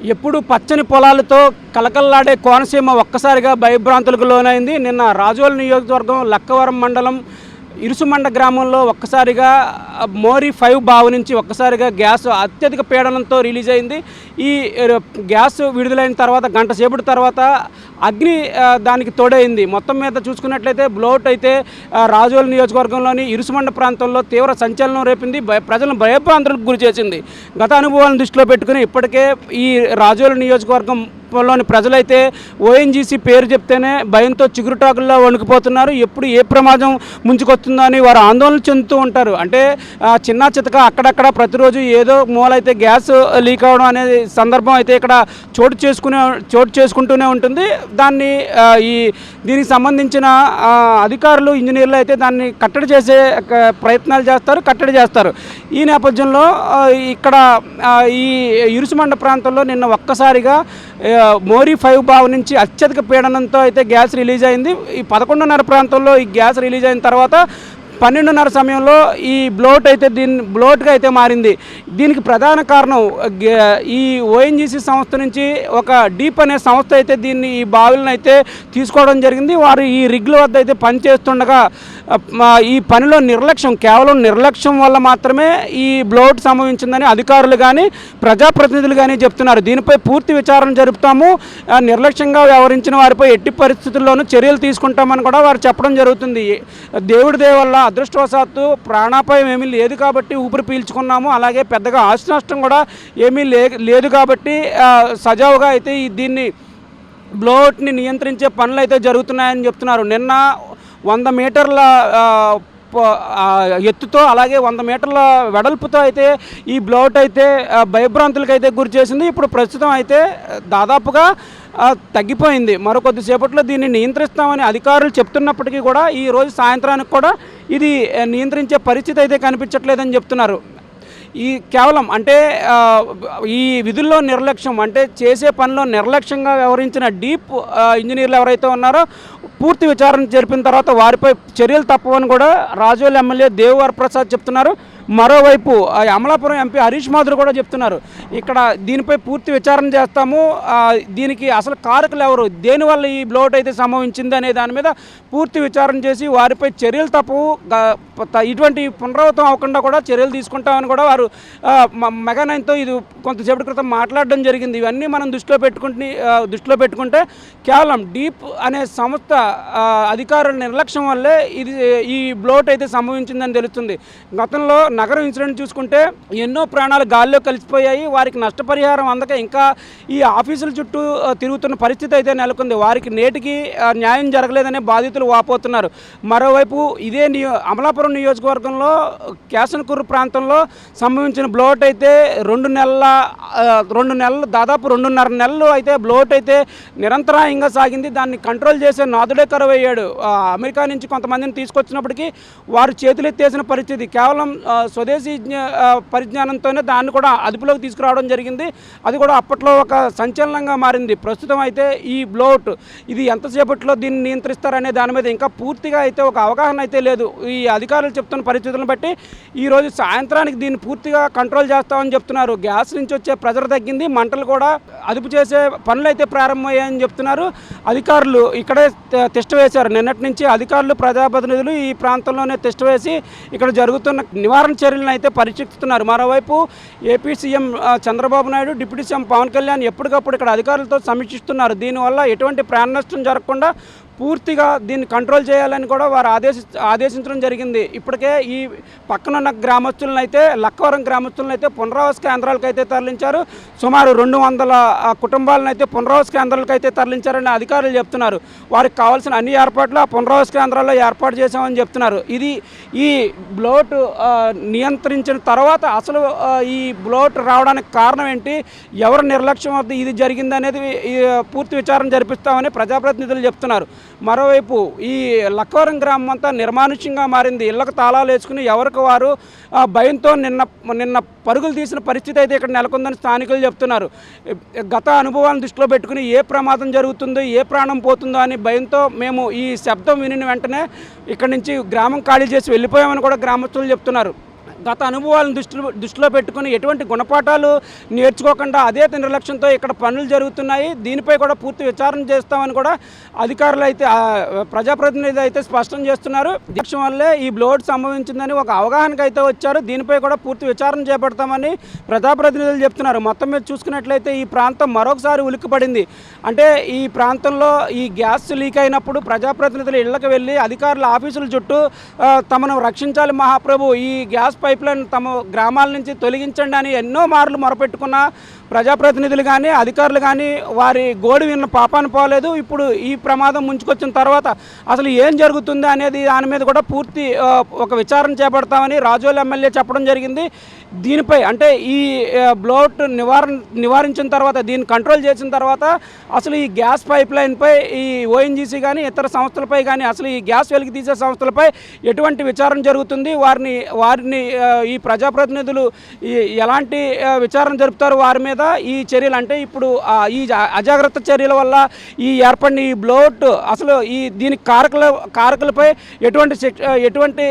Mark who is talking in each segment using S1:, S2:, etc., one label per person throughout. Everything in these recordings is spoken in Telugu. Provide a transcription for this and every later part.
S1: ఎప్పుడు పచ్చని పొలాలతో కలకల్లాడే కోనసీమ ఒక్కసారిగా భయభ్రాంతులకు లోనైంది. నిన్న రాజోలు నియోజకవర్గం లక్కవరం మండలం ఇరుసుమండ గ్రామంలో ఒక్కసారిగా మోరీ 5 బావు నుంచి ఒక్కసారిగా గ్యాస్ అత్యధిక పీడనంతో రిలీజ్ అయింది. ఈ గ్యాస్ విడుదలైన తర్వాత గంట సేపటి తర్వాత అగ్ని దానికి తోడైంది. మొత్తం మీద చూసుకున్నట్లయితే బ్లోట్ అయితే రాజోలు నియోజకవర్గంలోని ఇరుసుమండ ప్రాంతంలో తీవ్ర సంచలనం రేపింది. ప్రజలను భయభ్రాంతులకు గురి చేసింది. గత అనుభవాలను దృష్టిలో పెట్టుకుని ఇప్పటికే ఈ రాజోలు నియోజకవర్గం లోని ప్రజలైతే ఓఎన్జీసీ పేరు చెప్తేనే భయంతో చిగురుటాకుల్లో వణుకుపోతున్నారు. ఎప్పుడు ఏ ప్రమాదం ముంచుకొస్తుందో అని వారు ఆందోళన చెందుతూ ఉంటారు. అంటే చిన్న చితక అక్కడక్కడ ప్రతిరోజు ఏదో మూలైతే గ్యాస్ లీక్ అవ్వడం అనే సందర్భం అయితే ఇక్కడ చోటు చేసుకుంటూనే ఉంటుంది. దీనికి సంబంధించిన అధికారులు ఇంజనీర్లు అయితే దాన్ని కట్టడి చేసే ప్రయత్నాలు కట్టడి చేస్తారు. ఈ నేపథ్యంలో ఇక్కడ ఈ ఇరుసుమండ ప్రాంతంలో నిన్న ఒక్కసారిగా మోరీ 5 బావు నుంచి అత్యధిక పీడనంతో అయితే గ్యాస్ రిలీజ్ అయింది. ఈ 11:30 ప్రాంతంలో ఈ గ్యాస్ రిలీజ్ అయిన తర్వాత 12:30 సమయంలో ఈ బ్లోట్గా అయితే మారింది. దీనికి ప్రధాన కారణం ఈ ఓఎన్జీసీ సంస్థ నుంచి ఒక డీప్ అనే సంస్థ అయితే ఈ బావులను అయితే తీసుకోవడం జరిగింది. వారు ఈ రిగ్ల వద్ద అయితే పనిచేస్తుండగా ఈ పనిలో కేవలం నిర్లక్ష్యం వల్ల మాత్రమే ఈ బ్లోట్ సంభవించిందని అధికారులు కానీ ప్రజాప్రతినిధులు కానీ చెప్తున్నారు. దీనిపై పూర్తి విచారణ జరుపుతాము, నిర్లక్ష్యంగా వ్యవహరించిన వారిపై ఎట్టి పరిస్థితుల్లోనూ చర్యలు తీసుకుంటామని కూడా వారు చెప్పడం జరుగుతుంది. దేవుడి దయ వల్ల అదృష్టవశాత్తు ప్రాణాపాయం ఏమీ లేదు కాబట్టి ఊపిరి పీల్చుకున్నాము. అలాగే పెద్దగా ఆస్తి నష్టం కూడా ఏమీ లేదు కాబట్టి సజావుగా అయితే దీన్ని బ్లోట్ని నియంత్రించే పనులు అయితే జరుగుతున్నాయని చెప్తున్నారు. నిన్న 100 మీటర్ల ఎత్తుతో అలాగే 100 మీటర్ల వెడల్పుతో అయితే ఈ బ్లోట్ అయితే భయభ్రాంతులకు అయితే గురి చేసింది. ఇప్పుడు ప్రస్తుతం అయితే దాదాపుగా తగ్గిపోయింది. మరో కొద్దిసేపట్లో దీన్ని నియంత్రిస్తామని అధికారులు చెప్తున్నప్పటికీ కూడా ఈరోజు సాయంత్రానికి కూడా ఇది నియంత్రించే పరిస్థితి అయితే కనిపించట్లేదని చెప్తున్నారు. కేవలం అంటే ఈ విధుల్లో నిర్లక్ష్యం అంటే చేసే పనిలో నిర్లక్ష్యంగా వ్యవహరించిన డీప్ ఇంజనీర్లు ఎవరైతే ఉన్నారో పూర్తి విచారణ జరిపిన తర్వాత వారిపై చర్యలు తప్పవని కూడా రాజోలు ఎమ్మెల్యే దేవవరప్రసాద్ చెప్తున్నారు. మరోవైపు అమలాపురం ఎంపీ హరీష్ మాధురి కూడా చెప్తున్నారు, ఇక్కడ దీనిపై పూర్తి విచారణ చేస్తాము, దీనికి అసలు కారకులు ఎవరు, దేనివల్ల ఈ బ్లోట్ అయితే సంభవించింది అనే దాని మీద పూర్తి విచారణ చేసి వారిపై చర్యలు తప్పవు, ఇటువంటి పునరావృతం అవ్వకుండా కూడా చర్యలు తీసుకుంటామని కూడా వారు మెగా9తో ఇది కొంతసేపటి క్రితం మాట్లాడడం జరిగింది. ఇవన్నీ మనం దృష్టిలో పెట్టుకుంటే కేవలం డీప్ అనే సంస్థ అధికారుల నిర్లక్ష్యం వల్లే ఈ బ్లోట్ అయితే సంభవించిందని తెలుస్తుంది. గతంలో నగరం ఇన్సిడెంట్ చూసుకుంటే ఎన్నో ప్రాణాలు గాల్లో కలిసిపోయాయి. వారికి నష్టపరిహారం అందక ఇంకా ఈ ఆఫీసుల చుట్టూ తిరుగుతున్న పరిస్థితి అయితే నెలకొంది. వారికి నేటికి న్యాయం జరగలేదనే బాధితులు వాపోతున్నారు. మరోవైపు ఇదే అమలాపురం నియోజకవర్గంలో కేసనకూరు ప్రాంతంలో సంభవించిన బ్లోట్ అయితే 2 నెలలు దాదాపు 2.5 నెలలు అయితే బ్లోట్ అయితే నిరంతరాయంగా సాగింది. దాన్ని కంట్రోల్ చేసే నాదుడే కరువయ్యాడు. అమెరికా నుంచి కొంతమందిని తీసుకొచ్చినప్పటికీ వారు చేతులెత్తేసిన పరిస్థితి. కేవలం స్వదేశీ పరిజ్ఞానంతోనే దాన్ని కూడా అదుపులోకి తీసుకురావడం జరిగింది. అది కూడా అప్పట్లో ఒక సంచలనంగా మారింది. ప్రస్తుతం అయితే ఈ బ్లోట్ ఇది ఎంతసేపట్లో దీన్ని నియంత్రిస్తారనే దాని మీద ఇంకా పూర్తిగా అయితే ఒక అవగాహన అయితే లేదు. ఈ అధికారులు చెప్తున్న పరిస్థితులను బట్టి ఈరోజు సాయంత్రానికి దీన్ని పూర్తిగా కంట్రోల్ చేస్తామని చెప్తున్నారు. గ్యాస్ నుంచి వచ్చే ప్రెజర్ తగ్గింది, మంటలు కూడా అదుపు చేసే పనులు అయితే ప్రారంభమయ్యాయని చెప్తున్నారు. అధికారులు ఇక్కడే టెస్ట్ వేశారు. నిన్నటి నుంచి అధికారులు ప్రజాప్రతినిధులు ఈ ప్రాంతంలోనే టెస్ట్ వేసి ఇక్కడ జరుగుతున్న నివారణ చర్యలను అయితే పరీక్షిస్తున్నారు. మరోవైపు AP CM Chandrababu Naidu, deputy CM Pawan Kalyan ఎప్పటికప్పుడు ఇక్కడ అధికారులతో సమీక్షిస్తున్నారు. దీనివల్ల ఎటువంటి ప్రాణ నష్టం జరగకుండా పూర్తిగా దీన్ని కంట్రోల్ చేయాలని కూడా వారు ఆదేశించడం జరిగింది. ఇప్పటికే ఈ పక్కనున్న గ్రామస్తులను అయితే లక్కవరం గ్రామస్తులను అయితే పునరావాస కేంద్రాలకు అయితే తరలించారు. సుమారు 200 కుటుంబాలను అయితే పునరావాస కేంద్రాలకు అయితే తరలించారని అధికారులు చెప్తున్నారు. వారికి కావాల్సిన అన్ని ఏర్పాట్లు ఆ పునరావాస కేంద్రాల్లో ఏర్పాటు చేశామని చెప్తున్నారు. ఈ బ్లోట్ నియంత్రించిన తర్వాత అసలు ఈ బ్లోట్ రావడానికి కారణం ఏంటి, ఎవరు నిర్లక్ష్యం వద్ద ఇది జరిగింది అనేది పూర్తి విచారణ జరిపిస్తామని ప్రజాప్రతినిధులు చెప్తున్నారు. మరోవైపు ఈ లక్కవరం గ్రామం అంతా నిర్మానుష్యంగా మారింది. ఇళ్లకు తాళాలు వేసుకుని ఎవరికి వారు భయంతో నిన్న పరుగులు తీసిన పరిస్థితి అయితే ఇక్కడ నెలకొందని స్థానికులు చెప్తున్నారు. గత అనుభవాలను దృష్టిలో పెట్టుకుని ఏ ప్రమాదం జరుగుతుందో, ఏ ప్రాణం పోతుందో అని భయంతో మేము ఈ శబ్దం వినిన వెంటనే ఇక్కడి నుంచి గ్రామం ఖాళీ చేసి వెళ్ళిపోయామని కూడా గ్రామస్తులు చెప్తున్నారు. గత అనుభవాలను దృష్టిలో పెట్టుకుని ఎటువంటి గుణపాఠాలు నేర్చుకోకుండా అదే నిర్లక్ష్యంతో ఇక్కడ పనులు జరుగుతున్నాయి. దీనిపై కూడా పూర్తి విచారణ చేస్తామని కూడా అధికారులు అయితే ప్రజాప్రతినిధులు అయితే స్పష్టం చేస్తున్నారు. దీక్ష వల్లే ఈ బ్లోడ్ సంభవించిందని ఒక అవగాహనకు అయితే వచ్చారు. దీనిపై కూడా పూర్తి విచారణ చేపడతామని ప్రజాప్రతినిధులు చెప్తున్నారు. మొత్తం మీద చూసుకున్నట్లయితే ఈ ప్రాంతం మరొకసారి ఉలిక్కిపడింది. అంటే ఈ ప్రాంతంలో ఈ గ్యాస్ లీక్ అయినప్పుడు ప్రజాప్రతినిధులు ఇళ్లకు వెళ్ళి అధికారుల ఆఫీసుల చుట్టూ తమను రక్షించాలి మహాప్రభు, ఈ గ్యాస్ పైప్ లైన్ తమ గ్రామాల నుంచి తొలగించండి అని ఎన్నో మార్లు మొరపెట్టుకున్న ప్రజాప్రతినిధులు కానీ అధికారులు కానీ వారి గోడు విన్న పాపాను పోలేదు. ఇప్పుడు ఈ ప్రమాదం ముంచుకొచ్చిన తర్వాత అసలు ఏం జరుగుతుంది అనేది దాని మీద కూడా పూర్తి ఒక విచారణ చేపడతామని రాజోలు ఎమ్మెల్యే చెప్పడం జరిగింది. దీనిపై అంటే ఈ బ్లోట్ నివారించిన తర్వాత దీన్ని కంట్రోల్ చేసిన తర్వాత అసలు ఈ గ్యాస్ పైప్ లైన్పై ఈ ఓఎన్జీసీ కానీ ఇతర సంస్థలపై కానీ అసలు ఈ గ్యాస్ వెలికి తీసే సంస్థలపై ఎటువంటి విచారణ జరుగుతుంది, వారిని ఈ ప్రజాప్రతినిధులు ఎలాంటి విచారణ జరుపుతారు వారి మీద ఈ చర్యలు అంటే ఇప్పుడు ఈ అజాగ్రత్త చర్యల వల్ల ఈ ఏర్పడిన ఈ బ్లోట్ అసలు దీనికి కారకులపై ఎటువంటి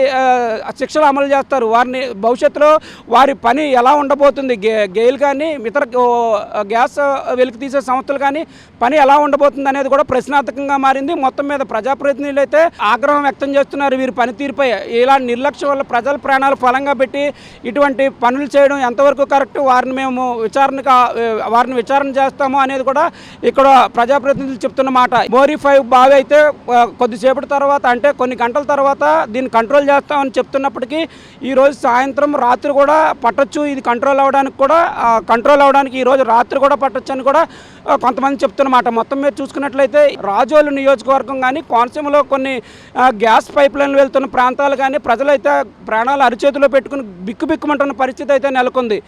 S1: శిక్షలు అమలు చేస్తారు, వారిని భవిష్యత్తులో వారి పని ఎలా ఉండబోతుంది, గెయిల్ కానీ ఇతర గ్యాస్ వెలికి తీసే సంస్థలు కానీ పని ఎలా ఉండబోతుంది అనేది కూడా ప్రశ్నార్థకంగా మారింది. మొత్తం మీద ప్రజాప్రతినిధులు అయితే ఆగ్రహం వ్యక్తం చేస్తున్నారు వీరి పనితీరుపై. ఇలా నిర్లక్ష్యం వల్ల ప్రజల ప్రాణాలు ఫలంగా పెట్టి ఇటువంటి పనులు చేయడం ఎంతవరకు కరెక్ట్, వారిని విచారణ చేస్తాము అనేది కూడా ఇక్కడ ప్రజాప్రతినిధులు చెప్తున్న మాట. మోరీ 5 బావి అయితే కొద్దిసేపటి తర్వాత అంటే కొన్ని గంటల తర్వాత దీన్ని కంట్రోల్ చేస్తామని చెప్తున్నప్పటికీ ఈరోజు సాయంత్రం రాత్రి కూడా పట్టొచ్చు, ఇది కంట్రోల్ అవడానికి ఈరోజు రాత్రి కూడా పట్టొచ్చు అని కూడా కొంతమంది చెప్తున్నమాట. మొత్తం మీద చూసుకున్నట్లయితే రాజోలు నియోజకవర్గం కానీ కోనసీమలో కొన్ని గ్యాస్ పైప్ లైన్లు వెళ్తున్న ప్రాంతాలు కానీ ప్రజలైతే ప్రాణాలు అరిచేతిలో పెట్టుకుని బిక్కుబిక్కుమంటున్న పరిస్థితి అయితే నెలకొంది.